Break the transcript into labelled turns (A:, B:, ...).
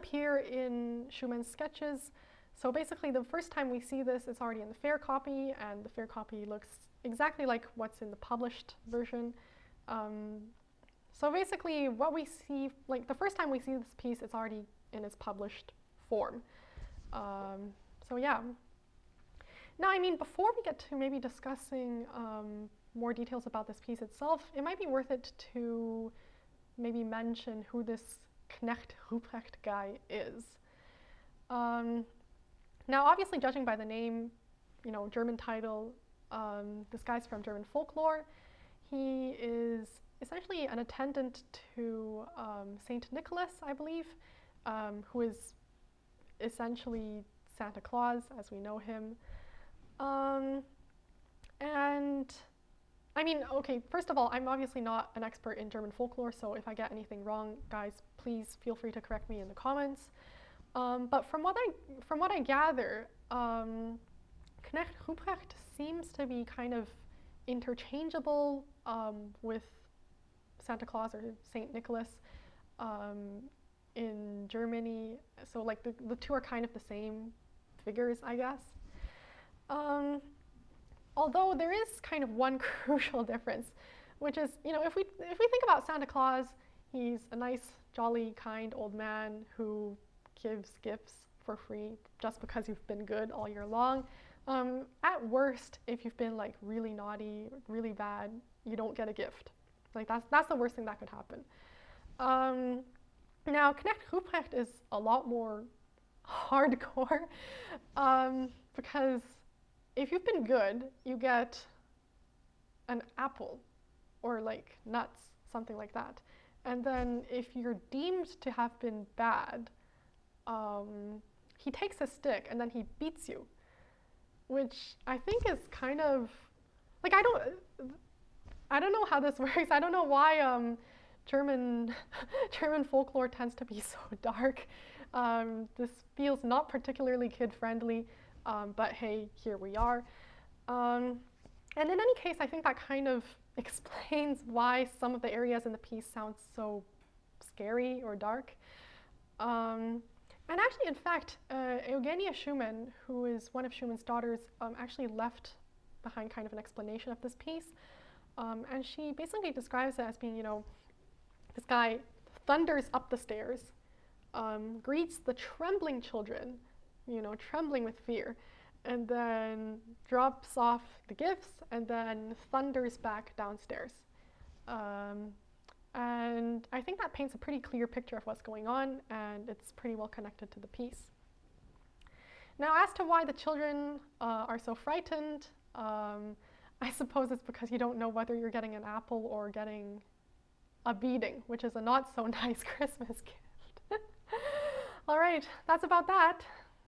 A: appear in Schumann's sketches. So basically, the first time we see this, it's already in the fair copy, and the fair copy looks exactly like what's in the published version. So basically, what we see, like the first time we see this piece, it's already in its published form. So yeah. Now, I mean, before we get to maybe discussing more details about this piece itself, it might be worth it to maybe mention who this Knecht Ruprecht guy is. Now, obviously, judging by the name, German title, this guy's from German folklore. He is essentially an attendant to Saint Nicholas, I believe, who is essentially Santa Claus as we know him. And I mean, okay, first of all, I'm obviously not an expert in German folklore, so if I get anything wrong, guys, please feel free to correct me in the comments. But from what I gather, Knecht Ruprecht seems to be kind of interchangeable with Santa Claus or Saint Nicholas in Germany. So like the two are kind of the same figures, I guess. Although there is kind of one crucial difference, which is, if we think about Santa Claus, he's a nice, jolly, kind old man who gives gifts for free just because you've been good all year long. At worst, if you've been like really naughty, really bad, you don't get a gift. Like that's the worst thing that could happen. Now, Knecht Ruprecht is a lot more hardcore because if you've been good, you get an apple or like nuts, something like that. And then if you're deemed to have been bad, he takes a stick and then he beats you, which I think is kind of like I don't know how this works. I don't know why German folklore tends to be so dark. This feels not particularly kid-friendly, but hey, here we are. And in any case, I think that kind of explains why some of the areas in the piece sound so scary or dark. And actually, in fact, Eugenia Schumann, who is one of Schumann's daughters, actually left behind kind of an explanation of this piece. And she basically describes it as being, this guy thunders up the stairs, greets the trembling children, trembling with fear, and then drops off the gifts and then thunders back downstairs. And I think that paints a pretty clear picture of what's going on, and it's pretty well connected to the piece. Now, as to why the children are so frightened, I suppose it's because you don't know whether you're getting an apple or getting a beating, which is a not so nice Christmas gift. All right, that's about that.